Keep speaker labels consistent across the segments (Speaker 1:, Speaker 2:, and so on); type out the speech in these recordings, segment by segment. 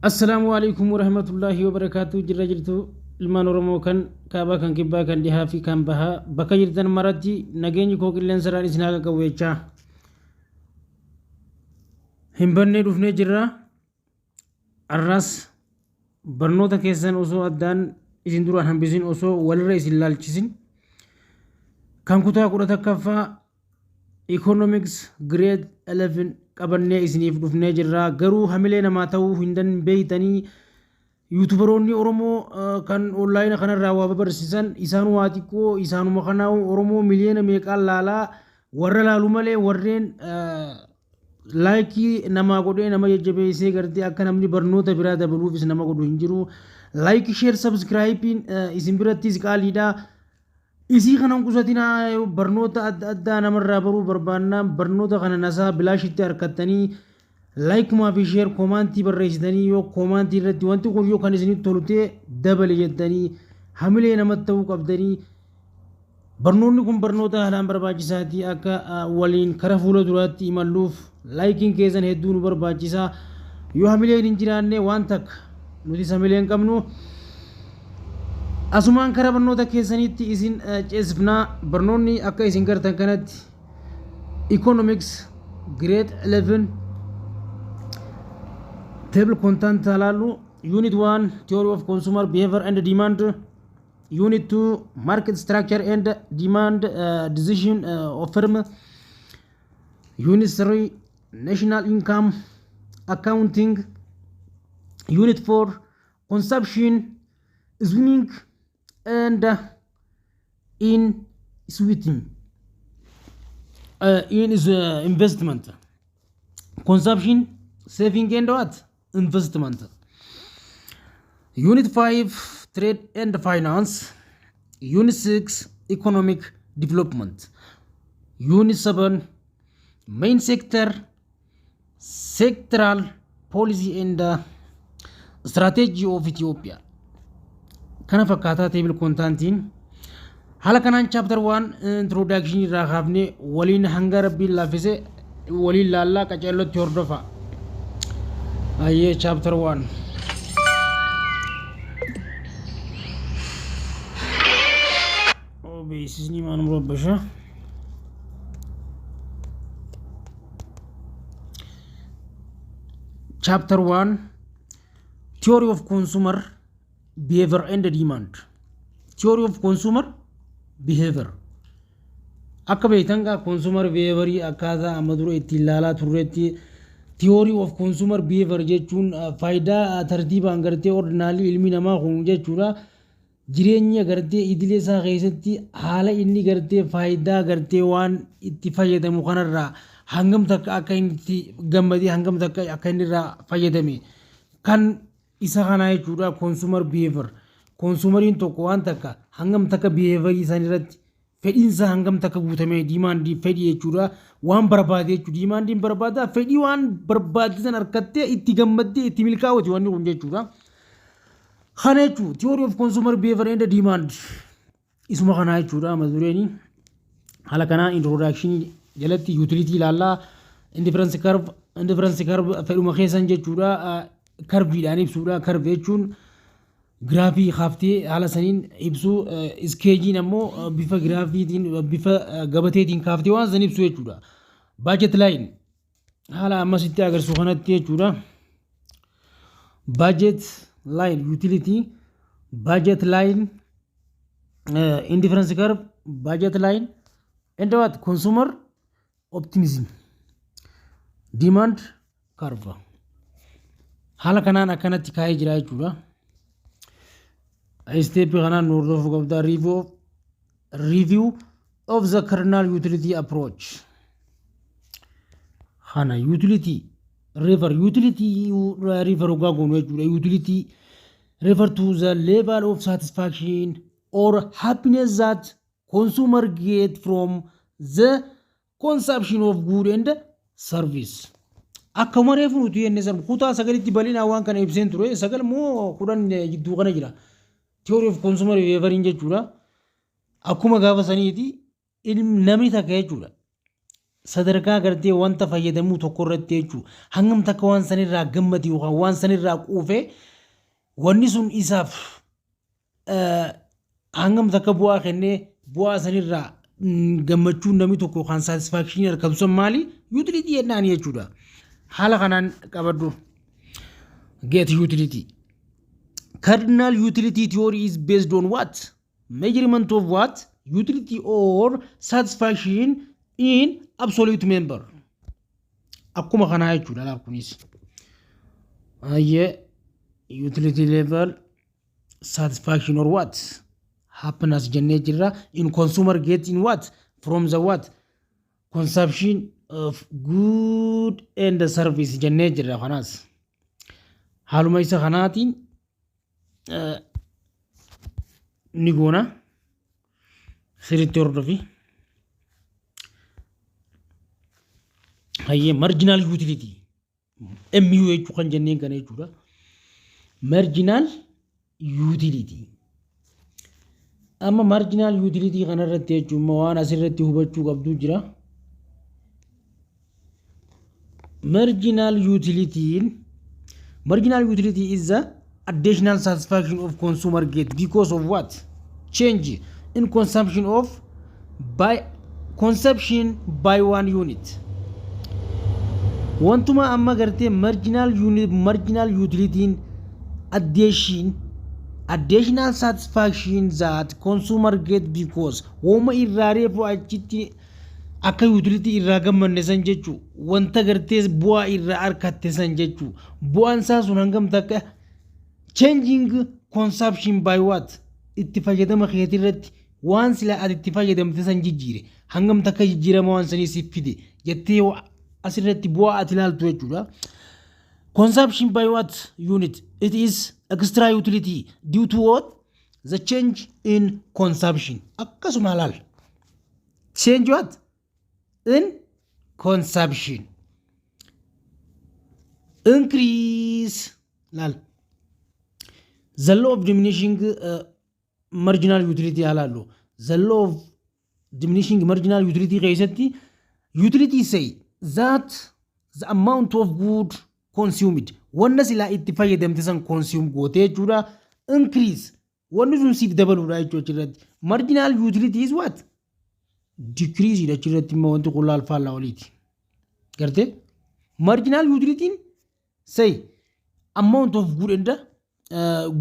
Speaker 1: السلام عليكم ورحمة الله وبركاته. جرى جرتو ilmaan oromoo kan kaabaa kan kibbaa kan dhihaa fi kan bahaa bakka jirtan maratti nageenyi koo qilleensarraan isin haa qaqqabu. Hin bannee dhufnee jirra. Arras barnoota keessan osoo addaan isin duraan hambisin osoo walirra isin laalchisin kan kutaa 11ffaa economics grade 11 qabannee isiniif dhufnee jirra. Garuu hamilee namaa ta'uu hin dandeettanii yuutubaroonni oromoo kan onlaayina kanarraa waa barsiisan isaan waa xiqqoo isaanuma kanaa oromoo miliyoona meeqaan laalaa warra laalu malee warreen laayikii namaa godhee nama jajjabeessee gartee akka namni barnoota biraa dabaluufis nama godhu hin jiru. Laayik sheer sabskraayibiin isin birattis qaaliidha. Isii kanan qusatinaa barnoota adda addaa namarraa baruu barbaannaan barnoota kana nasaa bilaashitti harkattanii لايكما في شير كومانتي بريسدني يو كومانتي ردي وانتو كل يو كان يسني تولتي دبل يدني حملي نمتو قبدني برنونكم برنوتا هلان برباجساتي أكا ولين كرفولو دراتي مالوف لايكين كيزن هدون برباجسا يو حملي ننجراني وانتك نودي ساملين كمنو أسمان كرا برنوتا كيزنيتي إسن جسفنا برنوني أكا إسن كرتن كانت economics grade 11 table content talalu. Unit 1 theory of consumer behavior and demand. Unit 2 market structure and demand decision of firm. Unit 3 national income accounting. Unit 4 consumption swimming and in sweeting in investment. Consumption, saving and what? Investment. Unit 5 trade and finance. Unit 6 economic development. Unit 7 main sector, sectoral policy and strategy of Ethiopia. Kana fakkaata table contentiin hala kanaan chapter 1 introduction irraa kaafne waliin hanga rabbiin laafise waliin laallaa qaceellotti hordofa. Aye chapter 1 بيسني ما مربشة. Chapter 1 theory of consumer behavior and demand. Theory of consumer behavior akka beeytanga consumer behavior akkaataa amaduro itti ilaalaa turreetti theory of consumer behavior jechuun faayidaa tartiibaan gartee ordinaalii ilmi namaa kun jechuudha. Jireenya gartee idilee isaa keessatti haala inni gartee faayidaa gartee waan itti fayyadamu kanarraa hangam takka akka inni itti gammadee hangam takka akka inni irraa fayyadame kan isa kana jechuudha consumer behavior. Consumeriin tokko waan takka hangam takka behavior isaan irratti fedhiinsa hangam takka guutamee diimaandii fedhii jechuudha waan barbaade jechuudha. Diimaandiin barbaada fedhii waan barbaadisan harkattee itti gammaddee itti milkaa'uuti wanni kun jechuudha. Kana jechuudha theory of consumer behavior and demand isuma kana jechuudha madureeni. Haala kana introduction jalatti utility ilaallaa indifference curve fedhuma keessan jechuudha karviidhaan ibsuudha. Karve jechuun giraafii kaaftee haala saniin ibsuu iskeejiin ammoo bifa giraafiitiin bifa gabateetiin kaaftee waan san ibsu jechuudha. Budget line haala ammasitti agarsiisu kanatti jechuudha. Budget line utility budget line indifference curve budget line and what consumer optimism demand curve haala kanaan akkanatti kaa'ee jira jechuudha. Step kanaan hordofu qabda review of the kernel utility approach. Kana utility refer utility refer to the level of satisfaction or happiness that consumer get from the consumption of good and service. Akkuma reefu nuti enne san kutaa sagalitti bal'inaa waan kana ibseen ture sagal moo kudhan jidduu kana jira. Theory of consumer behavior jechuudha. Akkuma gaafa saniiti namni takka jechuudha. sadarkaa gartee wanta fayyadamuu tokko irratti jechuudha. Hangam takka waan sanirraa gammadu yookaan waan sanirraa quufee wanni sun isaaf hangam takka bu'aa kennee bu'aa sanirraa gammachuun namni tokko yookaan satisfaakshinii argamsan maali? Utility jennaan jechuudha. Haala kanaan qabadhu. Get utility. Cardinal utility theory is based on what? Measurement of what? Utility or satisfaction in absolute member. Akkuma kanaa jechuudha laaf kunis. Utility level satisfaction or what? Happiness jennee jirra. In consumer get in what? From the what? Consumption of good and service jennee jirra kanaas. Haaluma isa kanaatiin ni goona sirriitti hordofi. Marginal utility MU jechuu kan jenneen kana jechuudha. Marginal utility. Amma marginal utility kanarratti jechuun waan asirratti hubachuu qabdu jira. Marginal utility is the additional satisfaction of consumer get because of what? Change in consumption by one unit. Wantuma amma gartee marginal utility additional satisfaction that consumer get because woma irraa reefu achitti akka utility irraa gammanne san jechuu wanta gartee bu'aa irraa argatte san jechuu bu'aan isaa sun hangam takka changing consumption by what? Itti fayyadama keetii irratti waan sila ati itti fayyadamte san jijjiire hangam takka jijjiirama waan sanii siif fide jettee asirratti bu'aa ati ilaaltu jechuudha. Consumption by what unit? It is extra utility due to what? The change in consumption. Akkasuma laal. Change what? In consumption. Increase. Laal. The law of diminishing marginal utility halalu. The law of diminishing marginal utility keessatti utility say that the amount of good consumed wanna sila itti fayyadamte san consume goote jechuudha increase wanni sun siif dabaluudha jechuudha. Marginal utility is what? Decrease dha jechuudha immoo wanti kun laalfaallaa oliiti. Gartee marginal utility say amount of good and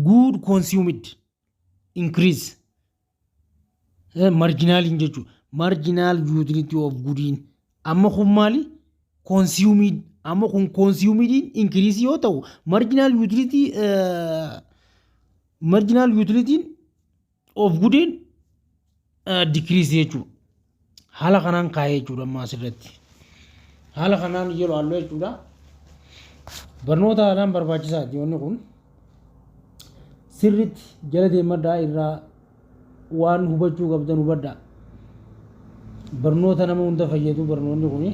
Speaker 1: good consumed increase. Marginal in jechuudha. Marginal utility of good in amma kun maali? Consumed amma kun consumed increase yoo ta'u marginal utility of good decrease jechuudha. Haala kanaan kaayee jechuudha amma asirratti. Haala kanaan yeroo halluu jechuudha. Barnoota haalaan barbaachisaati wanni kun sirriitti jala deemadhaa irraa waan hubachuu qabdan hubadhaa. Barnoota nama hunda fayyadu barnoonni kuni.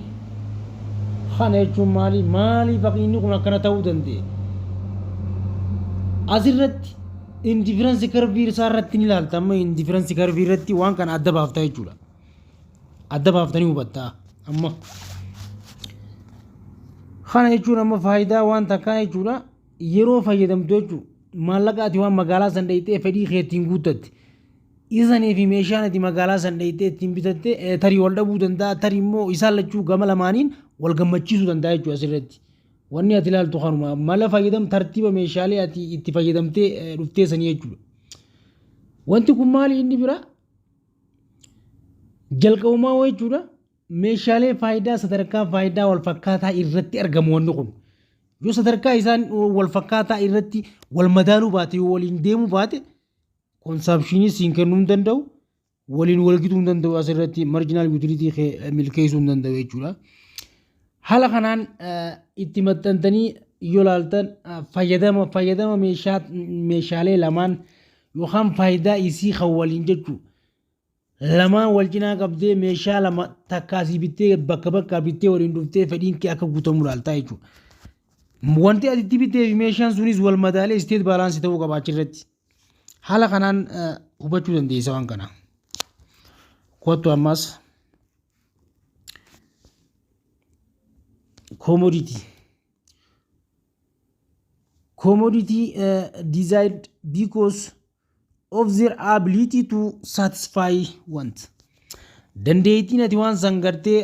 Speaker 1: Kana jechuun maaliif inni kun akkana ta'uu danda'e? Asirratti indifference curve isaa irratti ni ilaalta. Amma indifference curve irratti waan kana adda baaftaa jechuudha. Adda baaftanii hubattaa amma. Kana jechuun amma faayidaa waan takkaa jechuudha. Yeroo fayyadamtu jechuudha. Maallaqa ati waan magaalaa san dhayitee fedhii keetiin guuttatte. Isanii fi meeshaan ati magaalaa san dhayitee ittiin bitatte tarii wal dhabuu danda'a. Tarii immoo isaan lachuu gama lamaaniin wal gammachiisuu danda'a jechuudha asirratti. Wanni ati ilaaltu kanuma mala fayyadam tartiiba meeshaalee ati itti fayyadamtee dhuftee sanii jechuudha. Wanti kun maali inni bira? Jalqabumaa jechuudha. Meeshaalee faayidaa sadarkaa faayidaa wal fakkaataa irratti argamu wanni kun. Yoo sadarkaa isaan wal fakkaataa irratti wal madaaluu baate yoo waliin deemuu baate consumptionii siin kennuu hin danda'u waliin wal gituu hin danda'u asirratti marginal utility milkeessuu hin danda'u jechuudha. Haala kanaan itti maxxantanii yoo ilaaltan fayyadama meeshaalee lamaan yookaan faayidaa isii kan waliin jechuudha. Lamaan wal cinaa qabdee meeshaa lama takkaasii bittee bakka bittee waliin dhuftee fedhiin kee akka guutamu ilaaltaa jechuudha. Wanti ati itti bittee fi meeshaan sunis wal madaalee isteet baalaansii ta'uu qaba achirratti. Haala kanaan hubachuu dandeessa waan kana. Kottu ammas commodity. Commodity desired because of their ability to satisfy want. Dandeettiin ati waan san gartee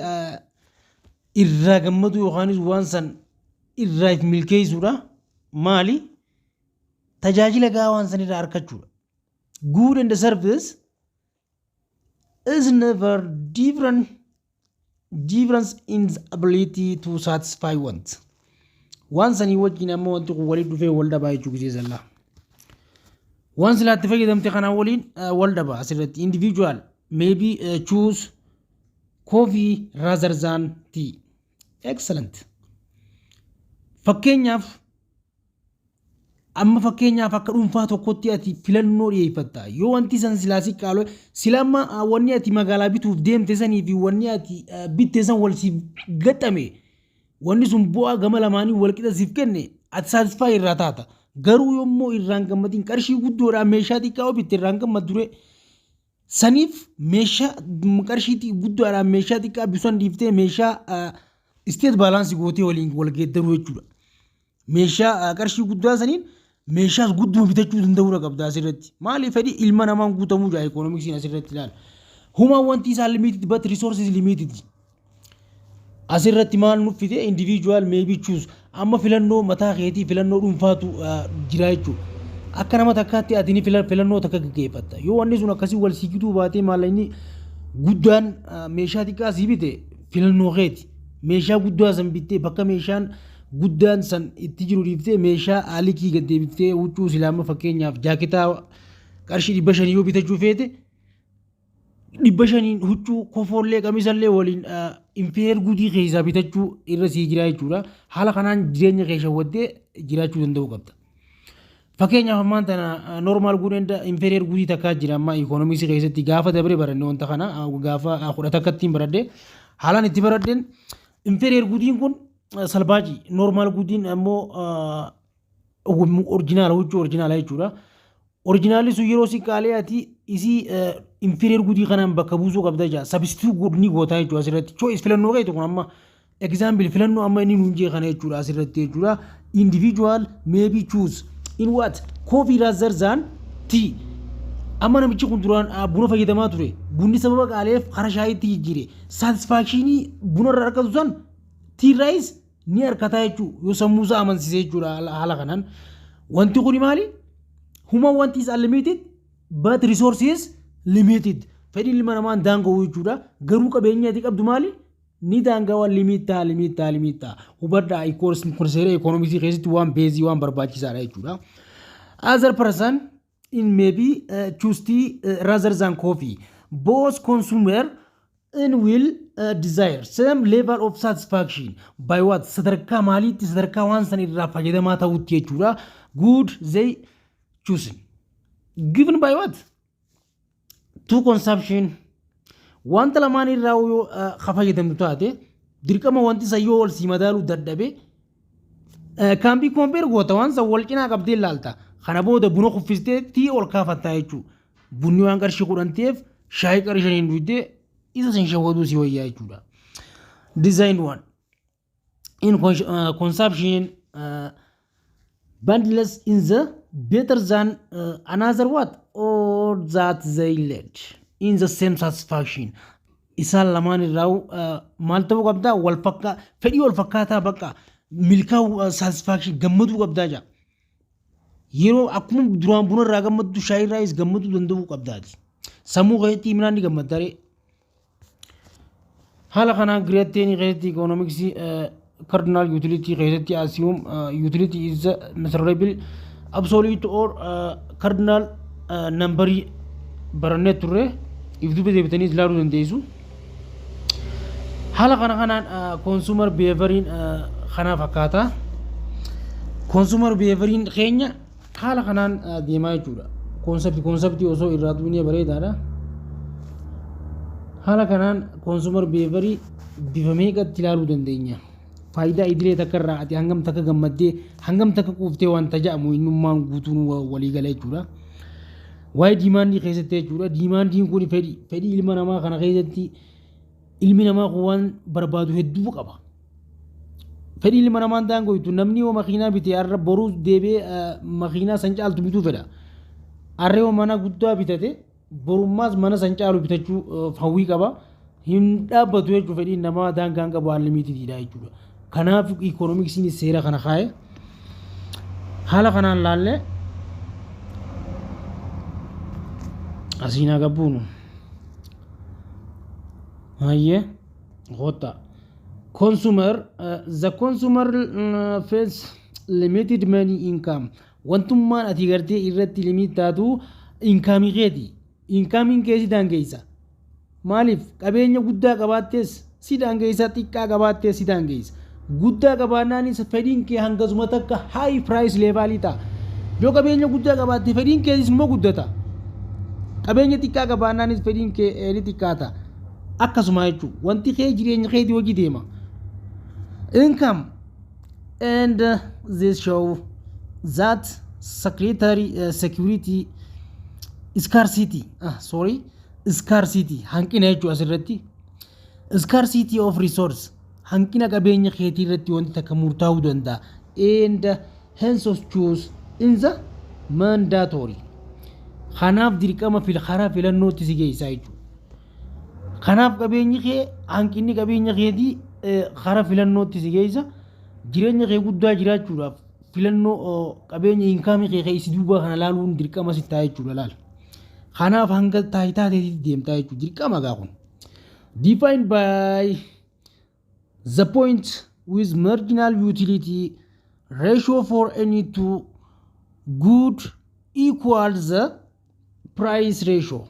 Speaker 1: irraa gammadu yookaanis waan san irraa if milkeessuudha. Maali? Tajaajila gahaa waan san irraa argachuudha. Good and the service is never difference in the ability to satisfy want. Waan sanii wajjin ammoo wanti kun waliin dhufee wal dhabaa jechuu giseesalla. Waan silaatti fayyadamte kanaa waliin wal dhabaa asirratti individual maybe choose coffee rather than tea. Excellent. Fakkeenyaaf amma fakkeenyaaf akka dhuunfaa tokkotti ati filannoo dhiyeeffatta. Yoo wanti san silaasi qaaloo silamma wanni ati magaalaa bituuf deemte sanii fi wanni ati bitte san wal siif gaxame wanni sun bu'aa gama lamaanii wal qixa siif kenne ati satisfaa irraa taata. Garuu yommuu irraan gammadin qarshii guddoodhaan meeshaa xiqqaa bitte irraan gammadure saniif meeshaa qarshii guddoodhaan meeshaa xiqqaa bisuun dhiiftee meeshaa state balance gootee waliin wal geeddaruu jechuudha. Meeshaa qarshii guddaa saniin meeshaa guddoo bitachuu danda'uu qabda asirratti. Maaliif fedhii ilma namaan guutamuu jaa economics asirratti ilaala. Human wanti isaa limited but resources limited. Asirratti maal nuuf fide individual maybe choose amma filannoo mataa keetii filannoo dhuunfaatu jira jechuudha. Akka nama takkaatti ati filannoo takka gaggeeffatta. Yoo wanni sun akkasii wal siigituu baatee maallaqni guddaan meeshaa xiqqaa sii bite filannoo keeti. Meeshaa guddaa san bittee bakka meeshaan guddaan san itti jiru dhiiftee meeshaa haalikii gaddeebiftee huccuu silaama fakkeenyaaf jaaketaa qarshii 500 yoo bitachuu feete 500 huccuu kofoollee qamisallee waliin infeer gudii keessaa bitachuu irra sii jira jechuudha. Haala kanaan jireenya keessa waddee jiraachuu danda'uu qabda. Fakkeenyaaf ammaan tana normaal gudenda infeer gudii takkaa jira amma ikoonoomiksii keessatti gaafa dabre baranne wanta kana gaafa 10 takkattiin baradde haalaan itti baradden infeer gudiin kun salbaaji normaal gudiin ammoo originaal huccuu originaala jechuudha. Originaali sun yeroo si qaalee ati isii inferior gudii kanaan bakka buusuu qabda jaa substitute ni gootaa jechuudha asirratti. Choice filannoo kee tokko amma example filannoo amma inni nuun jee kana jechuudha asirratti jechuudha. Individual maybe choose in what coffee rather than tea. Amma namichi kun duraan buna fayyadamaa ture. Bunni sababa qaaleef kara shaayitti jijjiire. Satisfactionii buna irraa argatu san tea rice ni harkataa jechuudha. Yoo sammuu isaa amansiisee jechuudha haala kanaan. Wanti kun maali? Human want is unlimited but resources limited. Fedhii ilma namaan daanga'uu jechuudha. Garuu qabeenya ati qabdu maali? Ni daangawaa limita. Hubadhaa konseera economicsii keessatti waan beezii waan barbaachisaadha jechuudha. Other person in maybe choose tea rather than coffee. Both consumer and will desire same level of satisfaction by what? Sadarkaa maaliitti sadarkaa waan san irraa fayyadamaa ta'utti jechuudha. Good they choosing. Given by what? To consumption. Wanta lamaan irraa yoo fayyadamtu taate dirqama wanti isa yoo wal si madaalu dadhabe can be compare goota waan san wal cinaa qabdee ilaalta. Kana booda buna kuffistee tii ol kaafattaa jechuudha. Bunni waan qarshii 10 ta'eef shaayii qarshii 5 dhuydee isa san shawwaduu si wayyaa jechuudha. Design one. In consumption bundles in the better than another what? Or that they led in the same satisfaction. Isaan lamaan irraa maal ta'uu qabdaa wal fakkaa fedhii wal fakkaataa bakka milkaa'u satisfaction gammaduu qabdaa jaa. Yeroo akkuma duraan buna irraa gammaddu shaayii irraas gammaduu danda'uu qabdaati. Sammuu keessatti himnaan ni gammaddaree. Haala kanaan gireetteen keessatti economicsii cardinal utility keessatti assume utility is measurable absolute or cardinal number barannee turre if dubbe deebitanii ilaaluu dandeessu. Haala kanaan consumer behavior kana fakkaata. Consumer behavior keenya haala kanaan deemaa jechuudha. Concept osoo irraa duunee bareedaadha. Haala kanaan consumer behavior bifa meeqatti ilaaluu dandeenya. Faayidaa idilee takka irraa ati hangam takka gammaddee hangam takka quuftee waan tajaajilu innummaan guutuun walii gala jechuudha. Waa'ee diimaandii keessatti jechuudha. Diimaandiin kun fedhii ilma namaa kana keessatti ilmi namaa waan barbaadu hedduu qaba. fedhii ilma namaan daangoytu namni yoo makiinaa bite har'a boruu deebee makiinaa san caaltu bituu fedha har'a yoo mana guddaa bitate borummaas mana san caalu bitachuu hawwii qaba hin dhaabbatu jechuudha fedhiin namaa daangaan qabu unlimitedidha jechuudha kanaaf ikoonomiksiin seera kana kaa'e haala kanaan laallee asiinaa qabbuunu hayyee hotta consumer the consumer face limited money income wantummaan ati gartee irratti limit taatu income keeti income keesi daangeessa maaliif qabeenya guddaa qabaattees si daangeessa xiqqaa qabaattees si daangeessa guddaa qabaannaanis fedhiin kee hangasuma takka high price level ta'a yoo qabeenya guddaa qabaatte fedhiin keesis immoo guddata qabeenya xiqqaa qabaannaanis fedhiin kee ni xiqqaata akkasuma jechuudha wanti kee jireenya keetii hojii deema income and this show that security scarcity hanqina jechuudha asirratti scarcity of resource hanqina qabeenya keetii irratti wanti takka murtaa'uu danda'a and hence of choose in the mandatory kanaaf dirqama karaa filannootti si geessaa jechuudha kanaaf qabeenyi kee hanqinni qabeenya keetii karaa filannootti si geessa jireenya kee guddaa jiraachuudhaaf filannoo qabeenya inkaamii kee isi duubaa kana laaluun dirqama si ta'a jechuudha laal kanaaf hanga taayitaa teetitti deemtaa jechuudha dirqama gaa kun defined by the point with marginal utility ratio for any two good equals the price ratio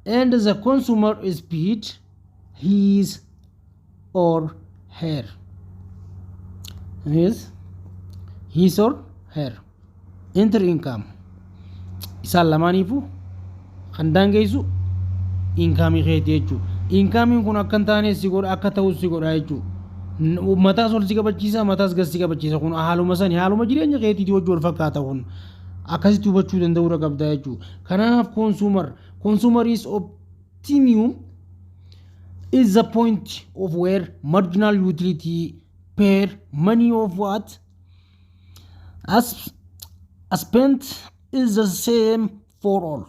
Speaker 1: and the consumer speed his or her his or her enter income isaan lamaaniifu kan daangeessu inkaamii keeti jechuudha inkaamiin kun akka hin taane si godha akka ta'us si godha jechuudha mataas ol si qabachiisa mataas gad si qabachiisa kun haaluma sani haaluma jireenya keetiitii wajji wal fakkaata kun akkasitti hubachuu danda'uu qabda jechuudha kanaaf consumer is optimum is the point of where marginal utility per money of what as spent is the same for all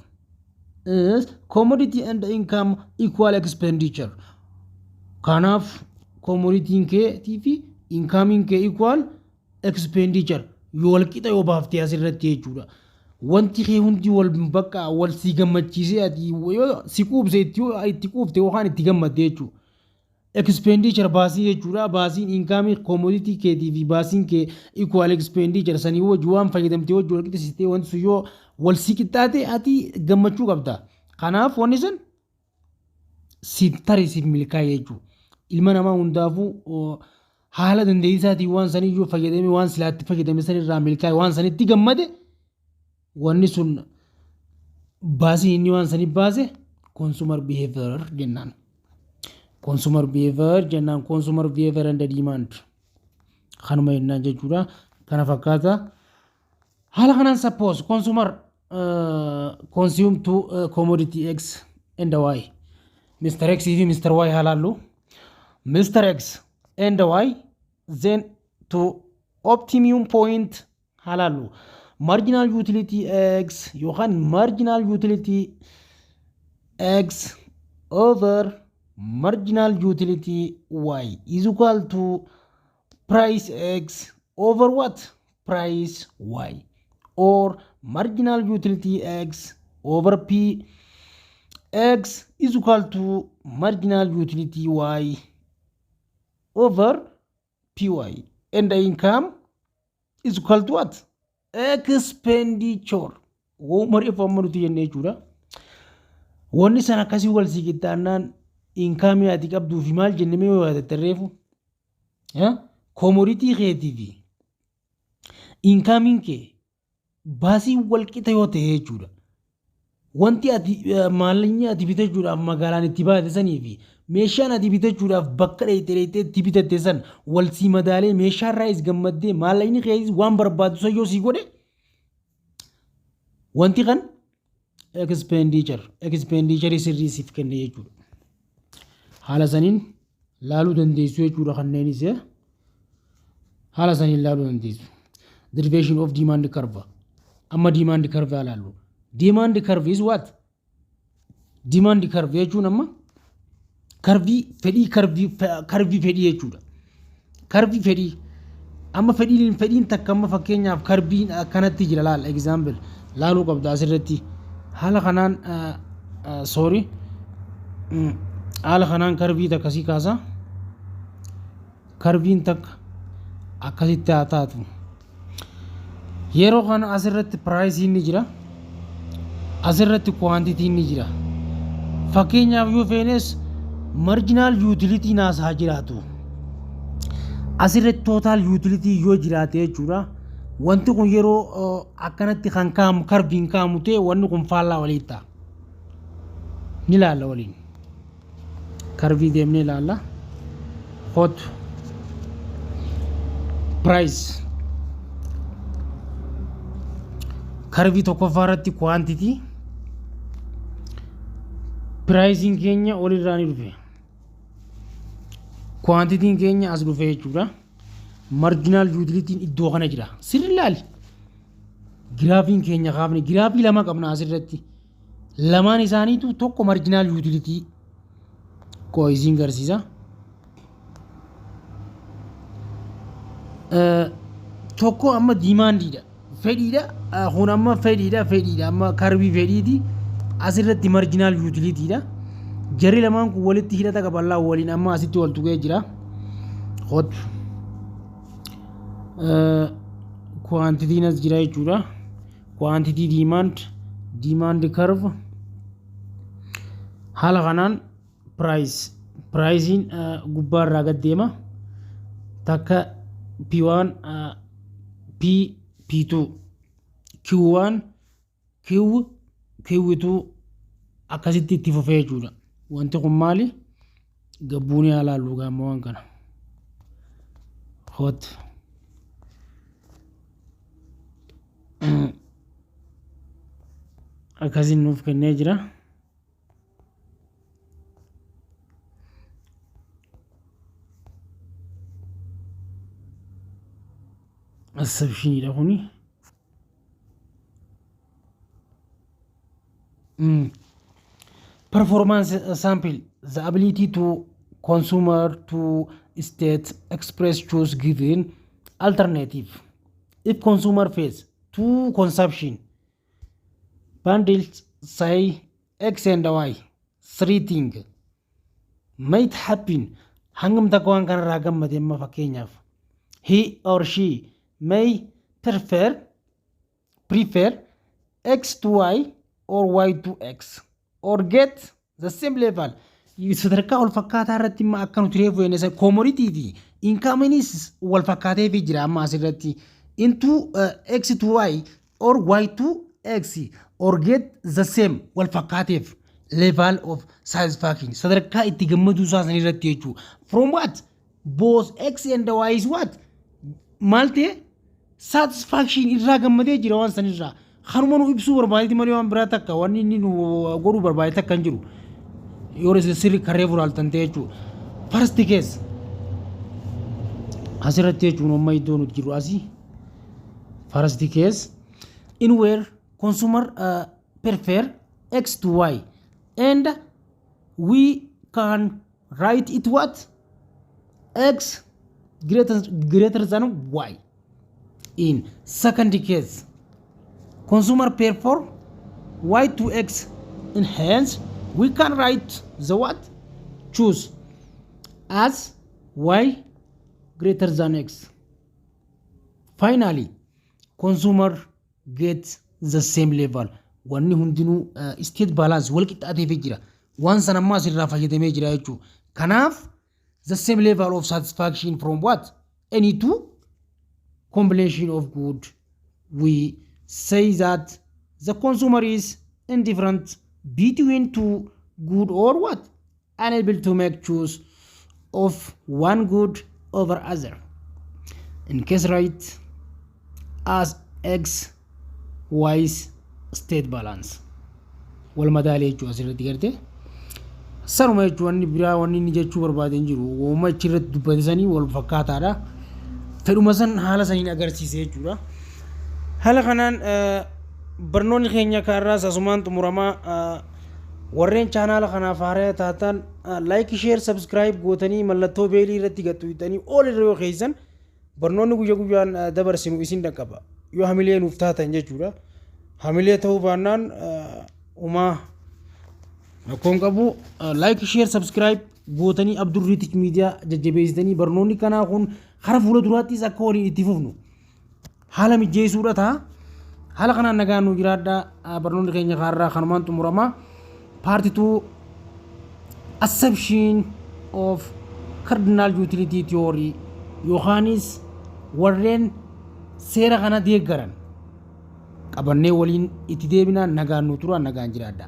Speaker 1: is commodity and income equal expenditure kanaaf commodity ke fi income ke equal expenditure yoo wal qixa yoo baaftee asirratti jechuudha wanti kee hundi wal bakka wal si gammachiisee ati yoo si quubse itti quufte yookaan itti gammadde jechuudha expenditure baasii jechuudha baasiin income commodity keetii fi baasiin kee equal expenditure sanii wajji waan fayyadamtee wajji wal qixxisitee wanti sun yoo wal si qixxaate ati gammachuu qabda kanaaf wanni sun si tarisiif milkaa'e jechuudha ilma namaa hundaafuu haala dandeessisaatiin waan sanii yoo fayyadame waan silaatti fayyadame sanirraa milkaa'e waan sanitti gammade wanni sun baasii inni waan sanii baase consumer behavior jennaan consumer behavior and demand kanuma jennaan jechuudha kana fakkaata haala kanaan suppose consumer consume to commodity X and Y Mr. X fi Mr. Y halaallu Mr. X and Y then to optimum point halaallu marginal utility X yookaan marginal utility X over marginal utility Y is equal to price X over what? Price Y or marginal utility X over P X is equal to marginal utility Y over PY and the income is equal to what? Expenditure. Womari famanuti jenne jechuudha. Wanni sana akkasii wal siqixxaannaan income ati qabduu fi maal jennee yoo yaadatarreefu commodity keetii fi income kee baasii wal qixa yoo ta'e jechuudha. Wanti ati maallaqni ati bitachuudhaaf magaalaan itti baate sanii fi meeshaan ati bitachuudhaaf bakka dheeyitee itti bitatte san wal si madaalee meeshaarraa is gammaddee maallaqni keetis waan barbaadu san yoo sii godhe wanti kan expenditure sirrii siif kenne jechuudha. Haala saniin laaluu dandeessu jechuudha kanneenis haala saniin laaluu dandeessu. Derivation of demand curve. Amma demand curve ilaallu. Demand curve is what? Demand curve jechuun amma karvii fedhii jechuudha. Karvii fedhii amma fedhiin takka amma fakkeenyaaf karbiin akkanatti jira laal example laaluu qabda asirratti haala kanaan haala kanaan karbii takkasii kaasa karbiin takka akkasitti haa taatu yeroo kana asirratti price ni jira asirratti quantity ni jira fakkeenyaaf yoo feenes marginal utility naas haa jiraatu asirratti total utility yoo jiraate jechuudha wanti kun yeroo akkanatti kan kaamu karbiin kaamu ta'e wanni kun faallaa walii ta'a ni laalla waliin karbii deemnee laalla hot price karbii tokkoffaa irratti quantity pricing keenya olirraa ni dhufe quantity keenya as dhufe jechuudha marginal utility iddoo kana jira sirri laali graafiin keenya kaafne graafii lama qabna asirratti lamaan isaaniitu tokko marginal utility qoisiin garsiisa tokko amma dimaandiidha fedhiidha kun amma fedhiidha amma karbii fedhiiti asirratti marginal utility dha jarri lamaan kun walitti hidhata qaballaa waliin amma asitti wal tuqee jira hot quantity nas jira jechuudha quantity demand curve haala kanaan pricing gubbaa irraa gad deema takka P1 P2 Q1 Q2 akkasitti itti fufee jechuudha wanti kun maali gabbuunii haalaaluu gaamma waan kana hot akkasiin nuuf kennee jira assumptionidha kuni performance sample the ability to consumer to state express choose given alternative if consumer face two consumption bundles say x and y three things might happen hangam takwan kan ragam mademma fakkeenyaaf he or she may prefer x to y or y to x or get the same level sadarkaa wal fakkaataa irratti imma akka nuti reefu jenne commodity fi incomeinis wal fakkaatee fi jira amma asirratti into x to y or y to x or get the same wal fakkaateef level of satisfaction sadarkaa itti gammaduu isaasan irratti jechuu from what both x and y is what malte satisfaction irraa gammadee jira waan san irraa kanuma nu ibsuu barbaaditi malee waan biraa takka waan inni nu godhuu barbaade takka hin jiru yoo sirri karree furaaltan ta'e jechuudha first case asirratti jechuun amma iddoo nuti jiru asii first case in where consumer prefer x to y and we can write it what x greater than y in second case consumer prefer y to x and hence we can write the what choose as y greater than x finally consumer gets the same level wanni hundinuu state balance wal qixxaatee fi jira waan san amma asirraa fayyadamee jira jechuudha kanaaf the same level of satisfaction from what any two combination of good we say that the consumer is indifferent between two good or what unable to make choice of one good over other in case right as x y's state balance wal madaali jechuudha asirratti garte Saruma jechuun wanni biraa wanni inni jechuu barbaadeen jiru uumama achirratti dubbatisanii wal fakkaataadha. Fedhuma san haala saniin agarsiisee jechuudha. Haala kanaan barnoonni keenya kaarraas asumaan xumuramaa warreen chaanaala kanaaf haaraa taatan like share subscribe gootanii mallattoo beelii irratti gattuutanii ol irra yoo keessan barnoonni guyyaa guyyaan dabarsinu isin dhaqqaba. Yoo hamilee nuuf taatan jechuudha. Hamilee ta'uu baannaan umaa rakkoon qabu like share subscribe gootanii Abdul Riich Media jajjabeessitanii barnoonni kanaa kun hara fuula duraattis akka waliin itti fufnu haala mijeessuudha ta'a. Haala kanaan nagaan nu jiraadha. Barnoonni keenya kaarraa kanumaan xumuramaa. Part 2 Assumption of Cardinal Utility Theory Yohanis warreen seera kana deeggaran qabannee waliin itti deebinaan nagaan nu tura nagaan jiraadha.